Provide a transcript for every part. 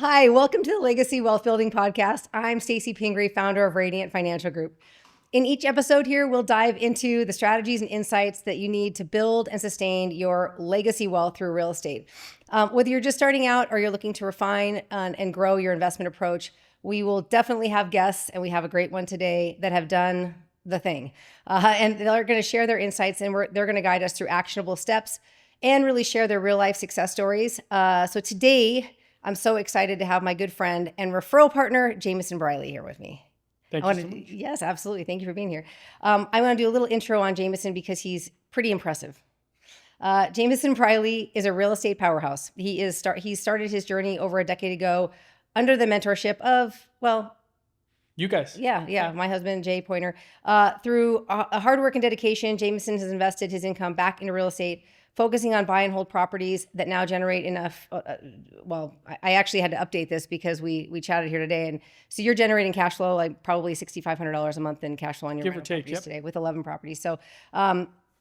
Hi, welcome to the Legacy Wealth Building Podcast. I'm Stacy Pingree, founder of Radiant Financial Group. In each episode here, we'll dive into the strategies and insights that you need to build and sustain your legacy wealth through real estate. Whether you're just starting out or you're looking to refine and grow your investment approach, we will definitely have guests, and we have a great one today that have done the thing. And they're going to share their insights, and they're going to guide us through actionable steps and really share their real life success stories. So today, I'm so excited to have my good friend and referral partner, Jamison Briley, here with me. Thank you so much. Yes, absolutely. Thank you for being here. I want to do a little intro on Jamison because he's pretty impressive. Jamison Briley is a real estate powerhouse. He started his journey over a decade ago under the mentorship of, well, you guys. Yeah. My husband, Jay Poyner. Through a hard work and dedication, Jamison has invested his income back into real estate, focusing on buy and hold properties that now generate enough. I actually had to update this because we chatted here today. And so you're generating cash flow, like probably $6,500 a month in cash flow on your give or take today with 11 properties. So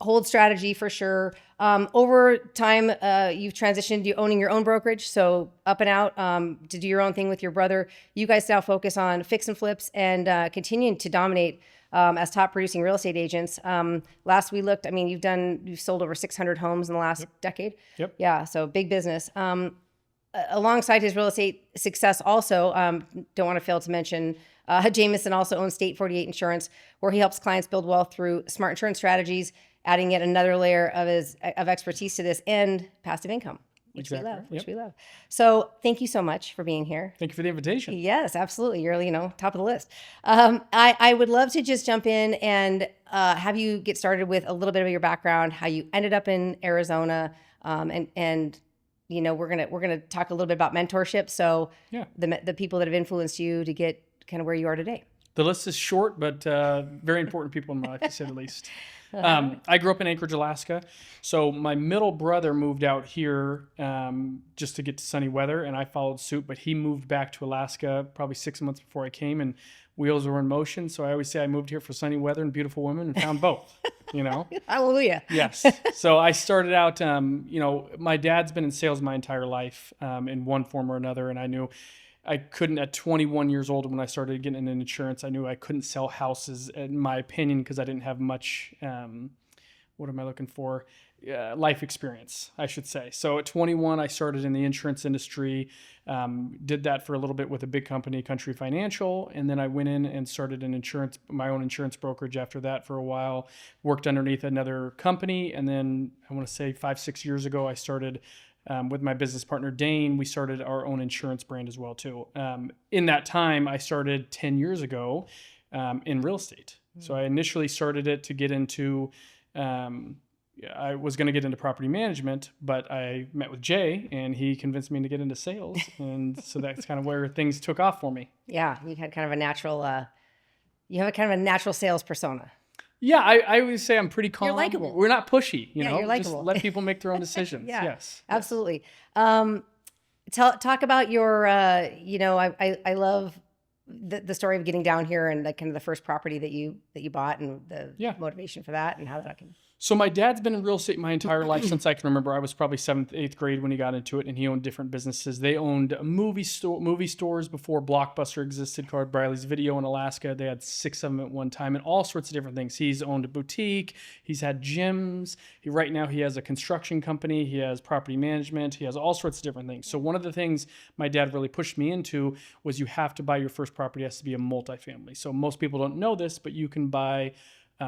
hold strategy for sure. Over time, you've transitioned to owning your own brokerage. So up and out to do your own thing with your brother. You guys now focus on fix and flips and continuing to dominate as top producing real estate agents. Last we looked, you've sold over 600 homes in the last decade. Yep. Yeah, so big business. Alongside his real estate success also, don't want to fail to mention, Jamison also owns State 48 Insurance, where he helps clients build wealth through smart insurance strategies, adding yet another layer of expertise to this and passive income. Which we love. So thank you so much for being here. Thank you for the invitation. Yes, absolutely. You're, top of the list. I would love to just jump in and have you get started with a little bit of your background, how you ended up in Arizona, and we're gonna talk a little bit about mentorship. So the people that have influenced you to get kind of where you are today. The list is short, but very important people in my life, to say the least. I grew up in Anchorage, Alaska. So my middle brother moved out here just to get to sunny weather, and I followed suit. But he moved back to Alaska probably 6 months before I came, and wheels were in motion. So I always say I moved here for sunny weather and beautiful women, and found both. Hallelujah. Yes. So I started out. My dad's been in sales my entire life in one form or another, and I knew I couldn't, at 21 years old when I started getting into insurance, I knew I couldn't sell houses, in my opinion, because I didn't have much, life experience, I should say. So at 21, I started in the insurance industry, did that for a little bit with a big company, Country Financial, and then I went in and started my own insurance brokerage after that for a while, worked underneath another company, and then I want to say 5-6 years ago, I started with my business partner, Dane. We started our own insurance brand as well, too. In that time, I started 10 years ago in real estate. So I initially started it to get into, I was going to get into property management, but I met with Jay and he convinced me to get into sales. And so that's kind of where things took off for me. Yeah, you had kind of a natural, sales persona. Yeah, I always say I'm pretty calm. You're likable. We're not pushy, you're likable. Just let people make their own decisions. Yeah, yes, absolutely. Talk about your, I love the story of getting down here and kind of the first property that you bought and the motivation for that and how that can. So my dad's been in real estate my entire life since I can remember. I was probably 7th, 8th grade when he got into it, and he owned different businesses. They owned movie stores before Blockbuster existed, called Briley's Video in Alaska. They had 6 of them at one time and all sorts of different things. He's owned a boutique. He's had gyms. Right now he has a construction company. He has property management. He has all sorts of different things. So one of the things my dad really pushed me into was you have to buy your first property. It has to be a multifamily. So most people don't know this, but you can buy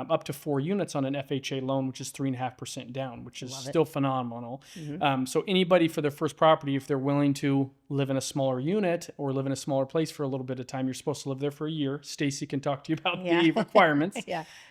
up to 4 units on an FHA loan, which is 3.5% down, which is still phenomenal. Mm-hmm. So anybody for their first property, if they're willing to live in a smaller unit or live in a smaller place for a little bit of time, you're supposed to live there for a year. Stacy can talk to you about the requirements.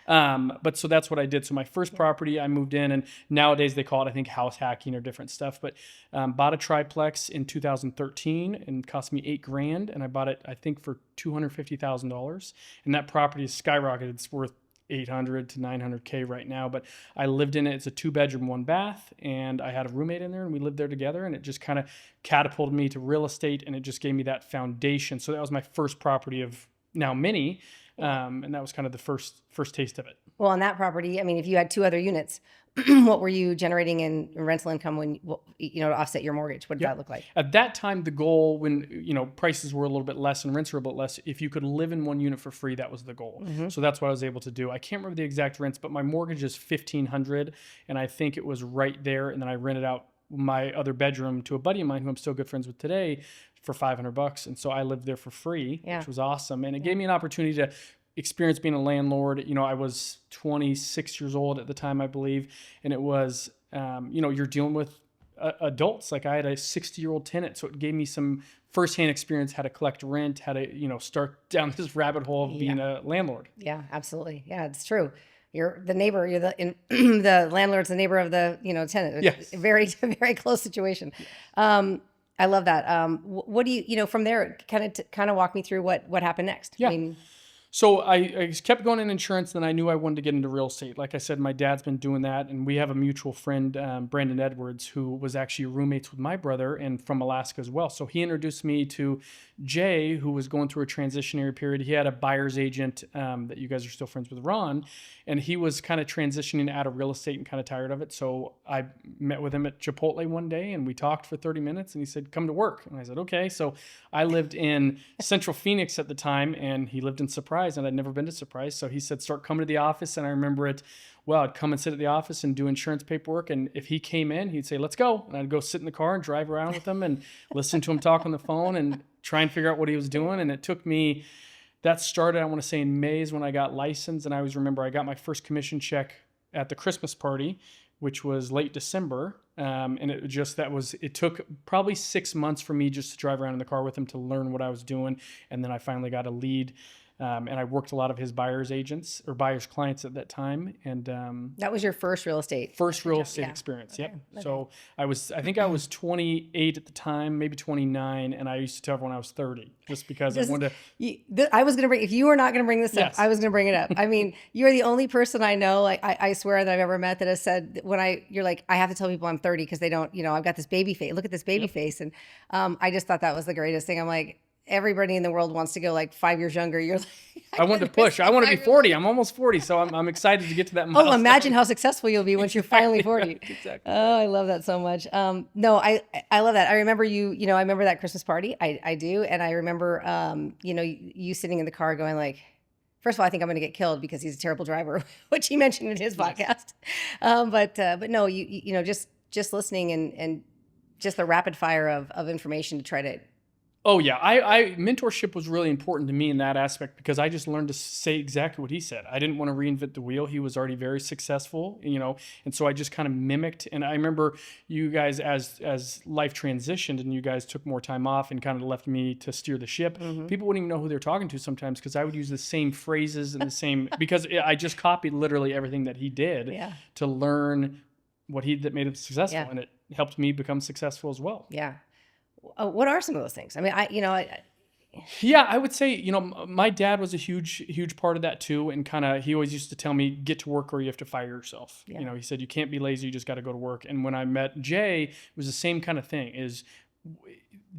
But so that's what I did. So my first property, I moved in, and nowadays they call it, I think, house hacking or different stuff. But bought a triplex in 2013 and cost me $8,000, and I bought it, I think, for $250,000. And that property has skyrocketed. It's worth $800 to $900K right now, but I lived in it. It's a 2-bedroom, 1-bath, and I had a roommate in there, and we lived there together, and it just kind of catapulted me to real estate, and it just gave me that foundation. So that was my first property of now many, and that was kind of the first taste of it. Well, on that property, if you had 2 other units, what were you generating in rental income when, to offset your mortgage? What did that look like? At that time, the goal when, prices were a little bit less and rents were a bit less, if you could live in one unit for free, that was the goal. So that's what I was able to do. I can't remember the exact rents, but my mortgage is $1,500, and I think it was right there. And then I rented out my other bedroom to a buddy of mine who I'm still good friends with today for $500. And so I lived there for free, which was awesome. And it gave me an opportunity to experience being a landlord. I was 26 years old at the time, I believe. And it was, you're dealing with adults. Like I had a 60-year-old tenant. So it gave me some firsthand experience how to collect rent, how to, start down this rabbit hole of being a landlord. Yeah, absolutely. Yeah, it's true. You're the neighbor. You're the landlord's the neighbor of the tenant. Yes. Very very close situation. I love that. What do you from there? Kind of walk me through what happened next. Yeah. So I kept going in insurance, then I knew I wanted to get into real estate. Like I said, my dad's been doing that, and we have a mutual friend, Brandon Edwards, who was actually roommates with my brother and from Alaska as well. So he introduced me to Jay, who was going through a transitionary period. He had a buyer's agent that you guys are still friends with, Ron, and he was kind of transitioning out of real estate and kind of tired of it. So I met with him at Chipotle one day, and we talked for 30 minutes, and he said, come to work. And I said, okay. So I lived in Central Phoenix at the time, and he lived in Surprise. And I'd never been to Surprise. So he said, start coming to the office. And I remember I'd come and sit at the office and do insurance paperwork. And if he came in, he'd say, let's go. And I'd go sit in the car and drive around with him and listen to him talk on the phone and try and figure out what he was doing. And it took me, that started, I want to say in May is when I got licensed. And I always remember I got my first commission check at the Christmas party, which was late December. And it took probably 6 months for me just to drive around in the car with him to learn what I was doing. And then I finally got a lead. And I worked a lot of his buyer's agents or buyer's clients at that time. And that was your first real estate experience. Yep. Okay. So I think I was 28 at the time, maybe 29. And I used to tell everyone I was 30 just because I wanted to. I was going to bring, if you were not going to bring this up, I was going to bring it up. I mean, you're the only person I know, like I swear that I've ever met that has said you're like, I have to tell people I'm 30 because they don't, I've got this baby face. Look at this baby face. And I just thought that was the greatest thing. I'm like, everybody in the world wants to go like 5 years younger. You're like, I want to push. I want to be 40. I'm almost 40. So I'm excited to get to that milestone. Oh, imagine how successful you'll be once you're finally 40. Exactly. Oh, I love that so much. No, I love that. I remember I remember that Christmas party. I do. And I remember, you sitting in the car going like, first of all, I think I'm going to get killed because he's a terrible driver, which he mentioned in his podcast. But no, just listening and just the rapid fire of information to try to. Oh yeah, I mentorship was really important to me in that aspect because I just learned to say exactly what he said. I didn't want to reinvent the wheel. He was already very successful, and so I just kind of mimicked. And I remember you guys as life transitioned and you guys took more time off and kind of left me to steer the ship. Mm-hmm. People wouldn't even know who they're talking to sometimes because I would use the same phrases and the same because I just copied literally everything that he did to learn that made him successful, and it helped me become successful as well. Yeah. What are some of those things? I mean, I would say, my dad was a huge part of that too. And he always used to tell me, get to work or you have to fire yourself. Yeah. He said, you can't be lazy. You just got to go to work. And when I met Jay, it was the same kind of thing is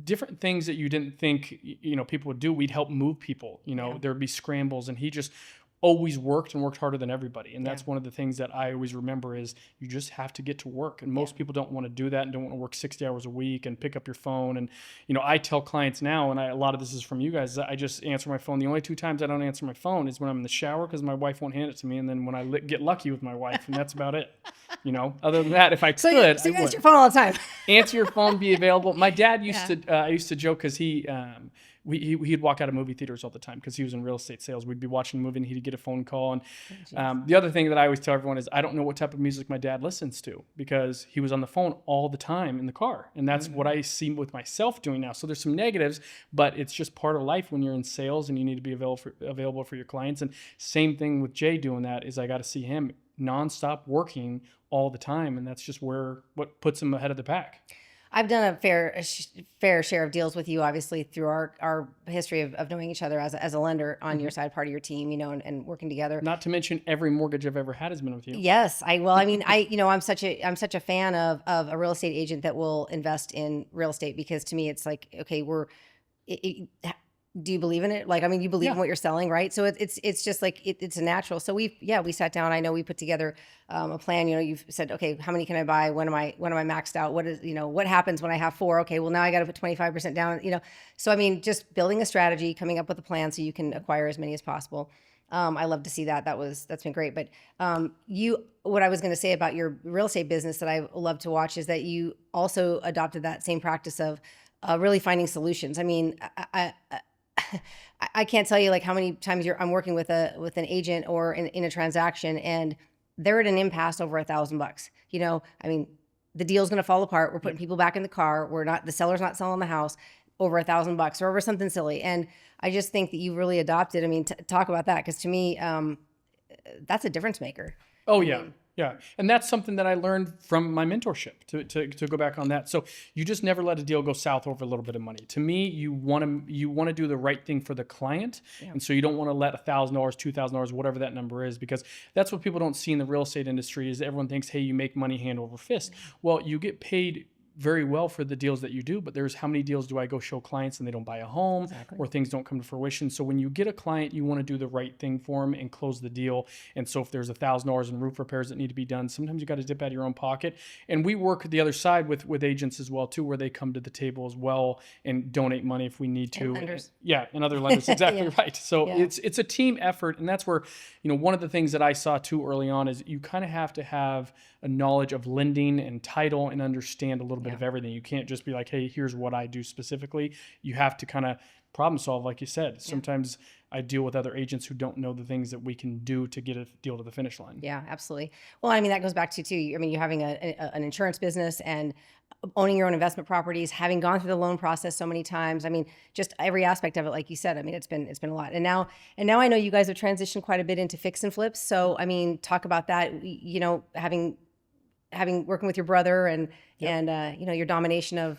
different things that you didn't think, people would do. We'd help move people, there'd be scrambles and he just always worked harder than everybody. And that's one of the things that I always remember is you just have to get to work. And most people don't want to do that and don't want to work 60 hours a week and pick up your phone. And, I tell clients now, and a lot of this is from you guys, I just answer my phone. The only 2 times I don't answer my phone is when I'm in the shower because my wife won't hand it to me. And then when I get lucky with my wife, and that's about it. Other than that, if I could, you answer your phone all the time. Answer your phone, be available. My dad used to, I used to joke because he'd walk out of movie theaters all the time because he was in real estate sales. We'd be watching a movie and he'd get a phone call. And the other thing that I always tell everyone is I don't know what type of music my dad listens to because he was on the phone all the time in the car. And that's what I see with myself doing now. So there's some negatives, but it's just part of life when you're in sales and you need to be available for your clients. And same thing with Jay doing that is I got to see him nonstop working all the time. And that's just what puts him ahead of the pack. I've done a fair share of deals with you, obviously, through our history of knowing each other as a lender on your side, part of your team, and working together. Not to mention every mortgage I've ever had has been with you. Yes, I'm such a fan of a real estate agent that will invest in real estate because to me it's like, okay, do you believe in it? Like, I mean, you believe in Yeah. what you're selling, right? So it's just like, it's a natural. So we sat down. I know we put together a plan. You've said, okay, how many can I buy? When am I maxed out? What is, what happens when I have 4? Okay, well now I got to put 25% down, So, I mean, just building a strategy, coming up with a plan so you can acquire as many as possible. I love to see that. That's been great. But what I was going to say about your real estate business that I love to watch is that you also adopted that same practice of really finding solutions. I mean, I can't tell you like how many times I'm working with an agent or in a transaction, and they're at an impasse over $1,000. I mean, the deal's going to fall apart. We're putting people back in the car. The seller's not selling the house over $1,000 or over something silly. And I just think that you really adopted. I mean, talk about that, because to me, that's a difference maker. Oh, yeah. Yeah. And that's something that I learned from my mentorship, to go back on that. So you just never let a deal go south over a little bit of money. To me, you want to do the right thing for the client. Yeah. And so you don't want to let $1,000, $2,000, whatever that number is, because that's what people don't see in the real estate industry is everyone thinks, hey, you make money hand over fist. Well, you get paid very well for the deals that you do, but there's how many deals do I go show clients and they don't buy a home, or things don't come to fruition. So when you get a client, you want to do the right thing for them and close the deal. And so if there's $1,000 in roof repairs that need to be done, sometimes you got to dip out of your own pocket. And we work the other side with agents as well too, where they come to the table as well and donate money if we need to. And lenders. And other lenders. Exactly. Yeah. Right. So it's a team effort. And that's where, one of the things that I saw too early on is you kind of have to have a knowledge of lending and title and understand a little bit of everything. You can't just be like, hey, here's what I do specifically. You have to kind of problem solve, like you said. Sometimes I deal with other agents who don't know the things that we can do to get a deal to the finish line. Yeah, absolutely. Well, I mean, that goes back to too. I mean, you having an insurance business and owning your own investment properties, having gone through the loan process so many times. I mean, just every aspect of it, like you said. I mean, it's been a lot. And now I know you guys have transitioned quite a bit into fix and flips. So, I mean, talk about that. Having working with your brother and your domination of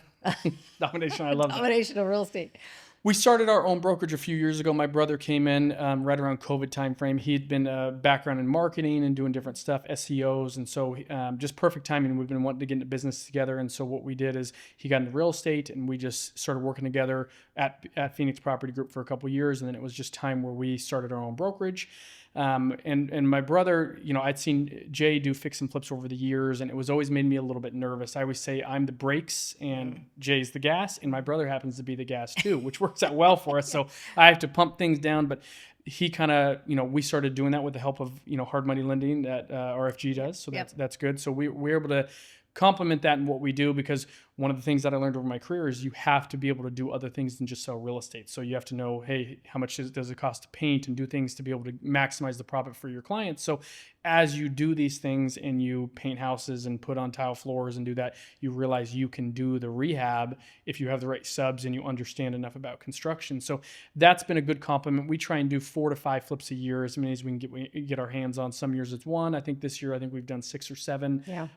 domination. I love domination of real estate. We started our own brokerage a few years ago. My brother came in right around COVID timeframe. He'd been a background in marketing and doing different stuff, SEOs. And so just perfect timing. We've been wanting to get into business together. And so what we did is he got into real estate and we just started working together at Phoenix Property Group for a couple of years. And then it was just time where we started our own brokerage. And my brother, I'd seen Jay do fix and flips over the years, and it was always made me a little bit nervous. I always say I'm the brakes and Jay's the gas, and my brother happens to be the gas too, which works out well for us. So I have to pump things down, but he kind of, we started doing that with the help of, hard money lending that RFG does. So that's good. So we're able to complement that in what we do, because one of the things that I learned over my career is you have to be able to do other things than just sell real estate. So you have to know, hey, how much does it cost to paint and do things to be able to maximize the profit for your clients. So as you do these things and you paint houses and put on tile floors and do that, you realize you can do the rehab if you have the right subs and you understand enough about construction. So that's been a good compliment. We try and do 4 to 5 flips a year, as many as we can get our hands on. Some years it's 1. I think this year, we've done 6 or 7. Yeah.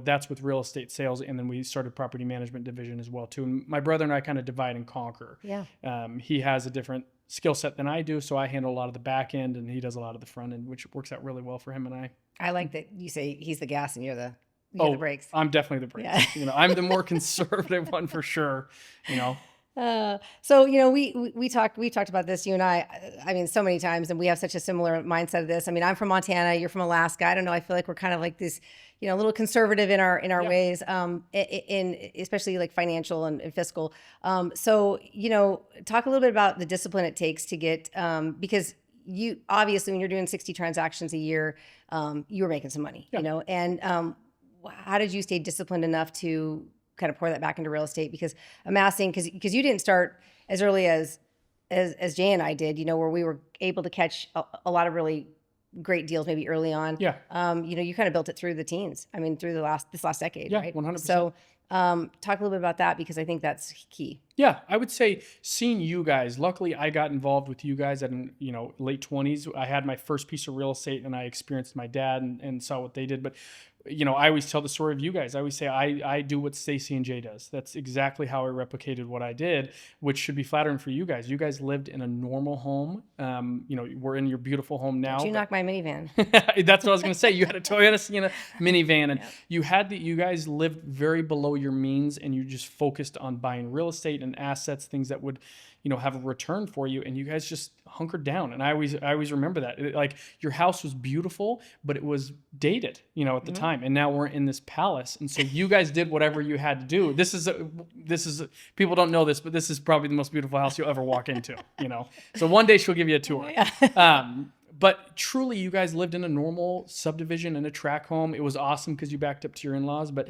That's with real estate sales. And then we started property management division as well too. And my brother and I kind of divide and conquer. Yeah. He has a different skill set than I do, so I handle a lot of the back end and he does a lot of the front end, which works out really well for him and I. I like that you say he's the gas and you're the brakes. I'm definitely the brakes. Yeah. I'm the more conservative one for sure. So we talked about this, you and I mean, so many times, and we have such a similar mindset of this. I mean, I'm from Montana, you're from Alaska. I don't know. I feel like we're kind of like this, a little conservative in our ways, in especially like financial and fiscal. So, talk a little bit about the discipline it takes to get, because you obviously, when you're doing 60 transactions a year, you were making some money, and how did you stay disciplined enough to kind of pour that back into real estate? Because amassing, because you didn't start as early as Jay and I did, where we were able to catch a lot of really great deals maybe early on. Yeah. You kind of built it through the teens. I mean, through this last decade, yeah, right? 100%. So talk a little bit about that, because I think that's key. Yeah, I would say seeing you guys, luckily I got involved with you guys at late 20s. I had my first piece of real estate and I experienced my dad and saw what they did. But I always tell the story of you guys. I always say I do what Stacy and Jay does. That's exactly how I replicated what I did, which should be flattering for you guys. You guys lived in a normal home. We're in your beautiful home now. Did you knock my minivan? That's what I was going to say. You had a Toyota Sienna minivan, and you guys lived very below your means, and you just focused on buying real estate and assets, things that would, have a return for you. And you guys just hunkered down. And I always remember that. Like, your house was beautiful, but it was dated, at the time. And now we're in this palace. And so you guys did whatever you had to do. This is people don't know this, but this is probably the most beautiful house you'll ever walk into, So one day she'll give you a tour. But truly, you guys lived in a normal subdivision in a tract home. It was awesome because you backed up to your in-laws, but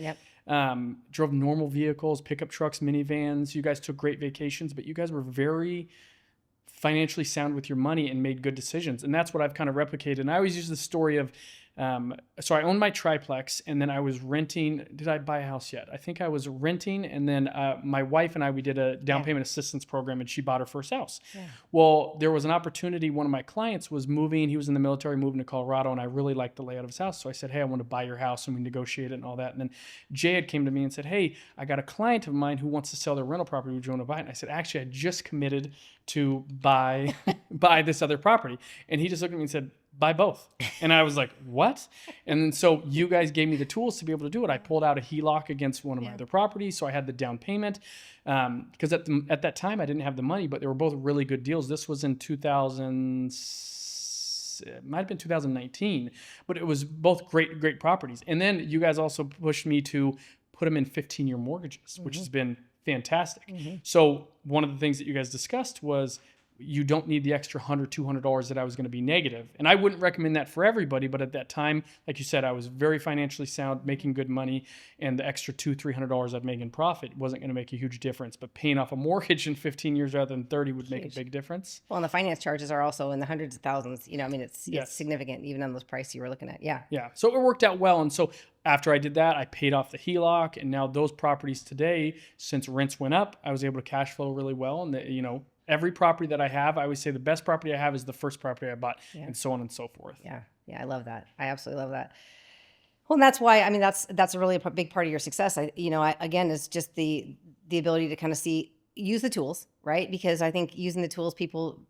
drove normal vehicles, pickup trucks, minivans. You guys took great vacations, but you guys were very financially sound with your money and made good decisions. And that's what I've kind of replicated. And I always use the story of, so I owned my triplex, and then I was renting. Did I buy a house yet? I think I was renting. And then my wife and I, we did a down payment assistance program, and she bought her first house. Yeah. Well, there was an opportunity. One of my clients was moving. He was in the military, moving to Colorado, and I really liked the layout of his house. So I said, hey, I want to buy your house, and we negotiated and all that. And then Jay had came to me and said, hey, I got a client of mine who wants to sell their rental property. Would you want to buy it? And I said, actually, I just committed to buy this other property. And he just looked at me and said, buy both. And I was like, what? And then so you guys gave me the tools to be able to do it. I pulled out a HELOC against one of my other properties. So I had the down payment because at that time I didn't have the money, but they were both really good deals. This was in 2000, it might have been 2019, but it was both great properties. And then you guys also pushed me to put them in 15-year mortgages, which has been fantastic. So one of the things that you guys discussed was you don't need the extra $100, $200 that I was going to be negative. And I wouldn't recommend that for everybody, but at that time, like you said, I was very financially sound, making good money, and the extra $200, $300 I'd make in profit wasn't going to make a huge difference. But paying off a mortgage in 15 years rather than 30 would make a big difference. Well, and the finance charges are also in the hundreds of thousands. It's significant, even on those prices you were looking at. Yeah. Yeah. So it worked out well. And so after I did that, I paid off the HELOC, and now those properties today, since rents went up, I was able to cash flow really well. And every property that I have, I always say the best property I have is the first property I bought, and so on and so forth. Yeah. Yeah. I love that. I absolutely love that. Well, and that's why, that's a really big part of your success. Again, is just the ability to kind of use the tools, right? Because I think using the tools, people,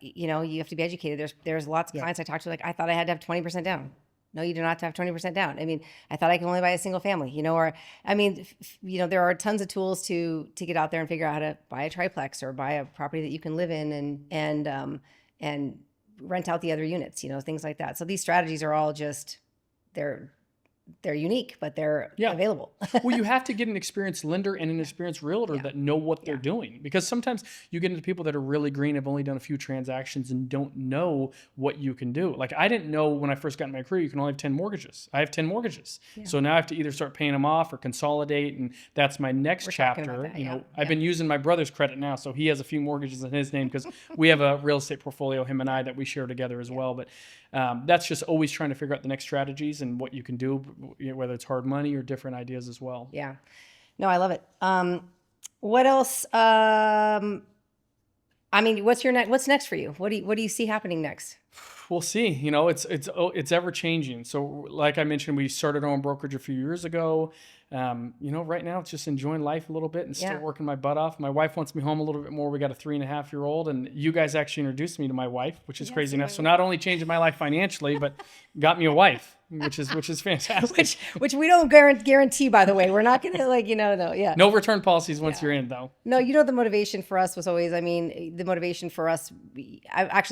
you have to be educated. There's lots of clients I talk to, like, I thought I had to have 20% down. No, you do not have 20% down. I thought I could only buy a single family, there are tons of tools to get out there and figure out how to buy a triplex or buy a property that you can live in and rent out the other units, things like that. So these strategies are all just, they're unique, but they're available. Well, you have to get an experienced lender and an experienced realtor that know what they're doing, because sometimes you get into people that are really green, have only done a few transactions and don't know what you can do. Like, I didn't know when I first got in my career, you can only have 10 mortgages. I have 10 mortgages. Yeah. So now I have to either start paying them off or consolidate. And that's my next chapter. I've been using my brother's credit now. So he has a few mortgages in his name because we have a real estate portfolio, him and I, that we share together as well. But that's just always trying to figure out the next strategies and what you can do, whether it's hard money or different ideas as well. Yeah. No, I love it. What else? What's next for you? What do you see happening next? We'll see. It's ever changing. So like I mentioned, we started our own brokerage a few years ago. Right now it's just enjoying life a little bit and still working my butt off. My wife wants me home a little bit more. We got a 3.5-year-old, and you guys actually introduced me to my wife, which is crazy enough. So not only changing my life financially, but got me a wife, which is fantastic. which we don't guarantee, by the way. We're not going to No return policies once you're in, though. No, the motivation for us was always, the motivation for us, the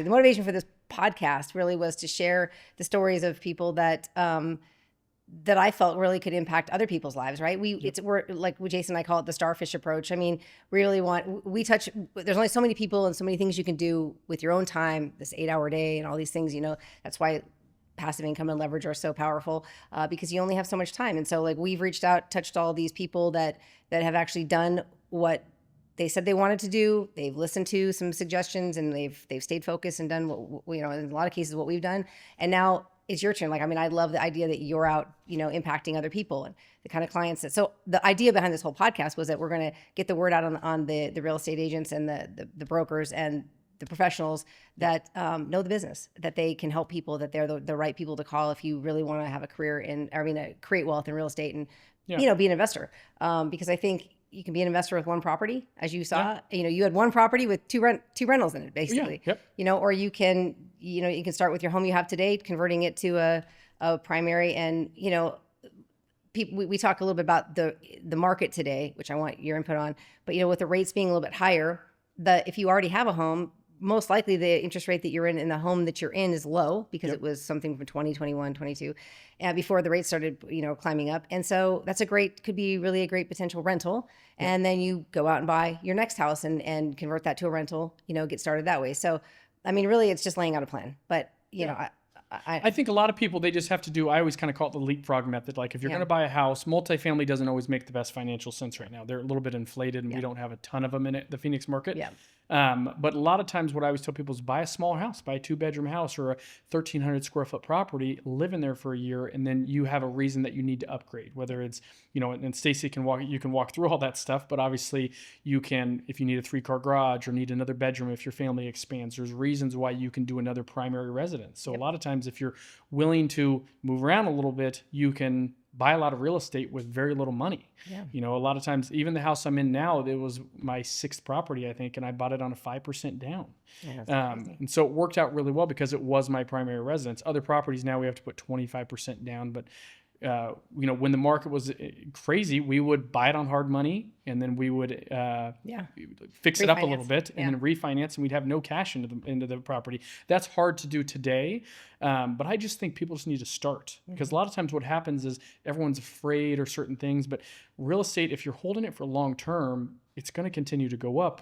motivation for this podcast really was to share the stories of people that I felt really could impact other people's lives, right? We're like Jason and I call it the starfish approach. There's only so many people and so many things you can do with your own time, this 8-hour day and all these things, that's why passive income and leverage are so powerful, because you only have so much time. And so we've reached out, touched all these people that have actually done what they said they wanted to do. They've listened to some suggestions and they've stayed focused and done what, in a lot of cases, what we've done. And now it's your turn. I love the idea that you're out, impacting other people and the kind of clients so the idea behind this whole podcast was that we're going to get the word out on the real estate agents and the brokers and the professionals that know the business, that they can help people, that they're the right people to call if you really want to have a career create wealth in real estate and, be an investor. Because I think you can be an investor with one property, as you saw. You had one property with two rentals in it, basically. Or you can start with your home you have today, converting it to a primary. And we talk a little bit about the market today, which I want your input on. But with the rates being a little bit higher, if you already have a home, most likely the interest rate that you're in the home that you're in is low because it was something from 2021, 22, before the rates started, climbing up. And so that's could be really a great potential rental. And then you go out and buy your next house and convert that to a rental, get started that way. So, I mean, really it's just laying out a plan, but I think a lot of people, they just have to do, I always kind of call it the leapfrog method. Like if you're going to buy a house, multifamily doesn't always make the best financial sense right now. They're a little bit inflated and we don't have a ton of them in the Phoenix market. Yeah. But a lot of times what I always tell people is buy a smaller house, buy a 2-bedroom house or a 1,300 square foot property, live in there for a year, and then you have a reason that you need to upgrade, whether it's, and Stacy you can walk through all that stuff, but obviously you can, if you need a 3-car garage or need another bedroom, if your family expands, there's reasons why you can do another primary residence. So a lot of times if you're willing to move around a little bit, you can buy a lot of real estate with very little money. Yeah. A lot of times, even the house I'm in now, it was my 6th property, I think, and I bought it on a 5% down. Yeah, and so it worked out really well because it was my primary residence. Other properties now we have to put 25% down, but when the market was crazy, we would buy it on hard money and then we would fix it up a little bit and then refinance, and we'd have no cash into the property. That's hard to do today. But I just think people just need to start because a lot of times what happens is everyone's afraid or certain things, but real estate, if you're holding it for long term, it's going to continue to go up,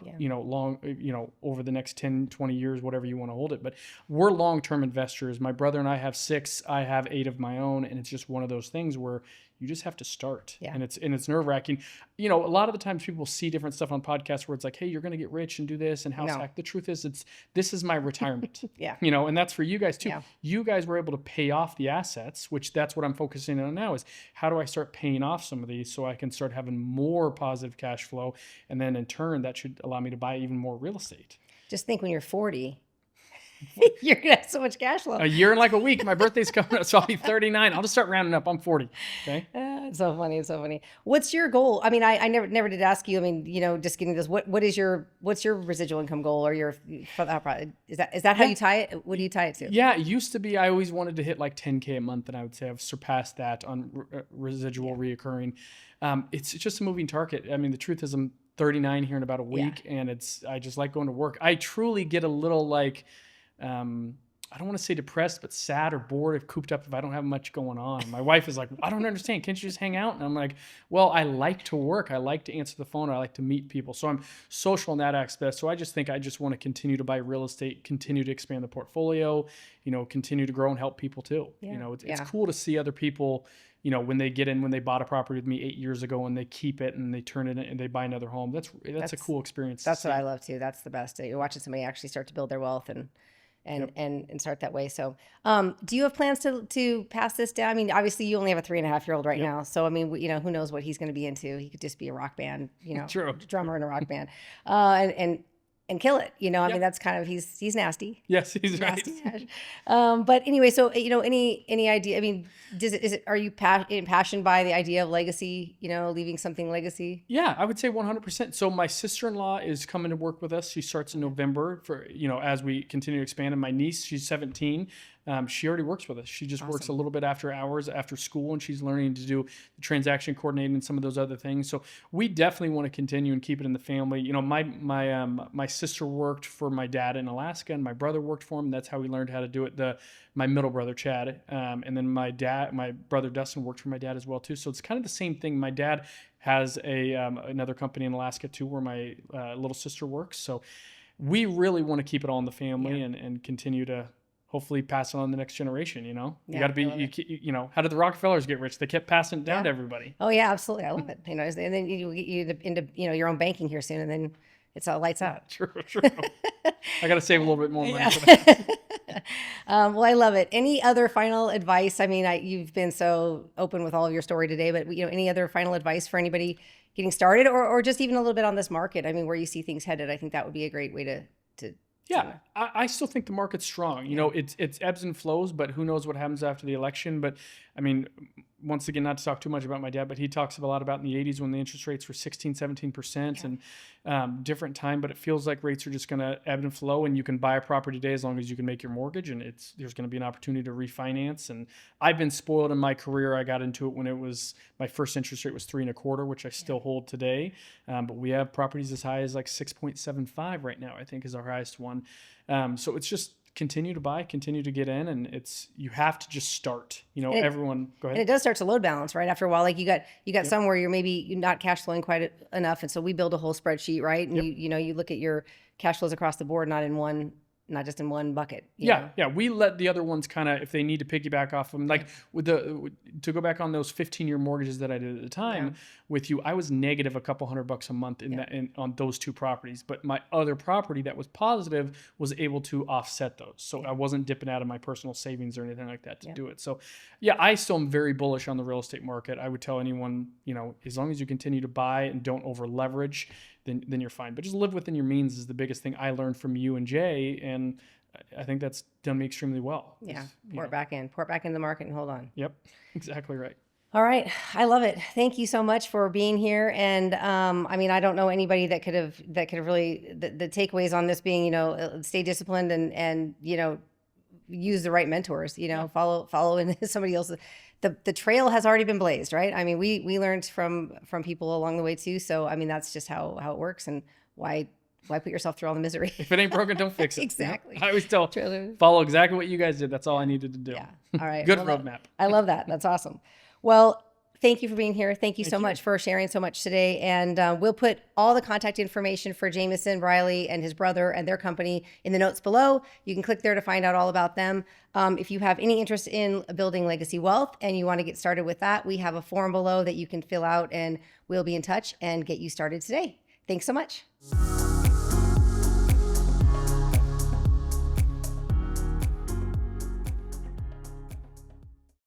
over the next 10, 20 years, whatever you want to hold it. But we're long-term investors. My brother and I have 6, I have 8 of my own. And it's just one of those things where you just have to start. Yeah. And it's nerve-wracking. A lot of the times people see different stuff on podcasts where it's like, hey, you're going to get rich and do this and house hack. The truth is this is my retirement. And that's for you guys too. Yeah. You guys were able to pay off the assets, which that's what I'm focusing on now is how do I start paying off some of these so I can start having more positive cash flow. And then in turn, that should allow me to buy even more real estate. Just think when you're 40, you're going to have so much cash flow. A year and like a week. My birthday's coming up, so I'll be 39. I'll just start rounding up. I'm 40. Okay. It's so funny. It's so funny. What's your goal? I mean, I never did ask you. I mean, just getting this. What's your residual income goal or is that how you tie it? What do you tie it to? Yeah, it used to be. I always wanted to hit like 10K a month, and I would say I've surpassed that on residual reoccurring. It's just a moving target. I mean, the truth is, I'm 39 here in about a week, and I just like going to work. I truly get a little like. I don't want to say depressed, but sad or bored or cooped up if I don't have much going on. My wife is like, I don't understand. Can't you just hang out? And I'm like, well, I like to work. I like to answer the phone. I like to meet people. So I'm social in that aspect. So I just think I just want to continue to buy real estate, continue to expand the portfolio, continue to grow and help people too. Yeah. It's cool to see other people, when they bought a property with me 8 years ago and they keep it and they turn it in and they buy another home. That's a cool experience. That's what I love too. That's the best. You're watching somebody actually start to build their wealth and start that way. So, do you have plans to pass this down? I mean, obviously you only have a 3.5-year-old right now. So, I mean, who knows what he's going to be into? He could just be a rock band, True. drummer in a rock band, and kill it. I mean, that's kind of, he's nasty. Yes, he's nasty. right. But anyway, so, any idea, I mean, are you impassioned by the idea of legacy, leaving something legacy? Yeah, I would say 100%. So my sister-in-law is coming to work with us. She starts in November for, as we continue to expand. And my niece, she's 17. She already works with us. She just works a little bit after hours, after school, and she's learning to do the transaction coordinating and some of those other things. So we definitely want to continue and keep it in the family. My sister worked for my dad in Alaska, and my brother worked for him. That's how we learned how to do it. My middle brother, Chad, and then my brother Dustin worked for my dad as well too. So it's kind of the same thing. My dad has another company in Alaska too, where my little sister works. So we really want to keep it all in the family and continue to hopefully pass it on to the next generation. You got to be, how did the Rockefellers get rich? They kept passing it down to everybody. Oh yeah, absolutely. I love it. And then you get into, your own banking here soon, and then it's all lights out. True. I got to save a little bit more money for that. Well, I love it. Any other final advice? I mean, you've been so open with all of your story today, but any other final advice for anybody getting started or just even a little bit on this market? I mean, where you see things headed, I think that would be a great way to Yeah, I still think the market's strong. It's ebbs and flows, but who knows what happens after the election. But I mean, once again, not to talk too much about my dad, but he talks a lot about in the 80s when the interest rates were 16, 17% and different time, but it feels like rates are just going to ebb and flow, and you can buy a property today as long as you can make your mortgage, and there's going to be an opportunity to refinance. And I've been spoiled in my career. I got into it when my first interest rate was 3.25%, which I still hold today. But we have properties as high as like 6.75 right now, I think is our highest one. So it's just continue to buy, continue to get in, and you have to just start. Everyone go ahead. And it does start to load balance right after a while. Like you got some where you're not cash flowing quite enough, and so we build a whole spreadsheet, right? And you look at your cash flows across the board, not just in one bucket. Yeah. We let the other ones kind of, if they need to piggyback off them, like to go back on those 15-year mortgages that I did at the time with you, I was negative a couple $100 a month on those two properties. But my other property that was positive was able to offset those. So I wasn't dipping out of my personal savings or anything like that to do it. So I still am very bullish on the real estate market. I would tell anyone, as long as you continue to buy and don't over leverage, then you're fine. But just live within your means is the biggest thing I learned from you and Jay, and I think that's done me extremely well. Yeah, pour it back in the market and hold on. Yep, exactly right. All right, I love it. Thank you so much for being here. And I don't know anybody that could have really the takeaways on this being stay disciplined and use the right mentors. Follow in somebody else's. The trail has already been blazed, right? I mean, we learned from people along the way too. So that's just how it works, and why put yourself through all the misery? If it ain't broken, don't fix it. Exactly. I always tell follow exactly what you guys did. That's all I needed to do. Yeah. All right. Good roadmap. I love that. That's awesome. Well, thank you for being here. Thank you so much for sharing so much today. And we'll put all the contact information for Jamison Briley and his brother and their company in the notes below. You can click there to find out all about them. If you have any interest in building legacy wealth and you want to get started with that, we have a form below that you can fill out, and we'll be in touch and get you started today. Thanks so much.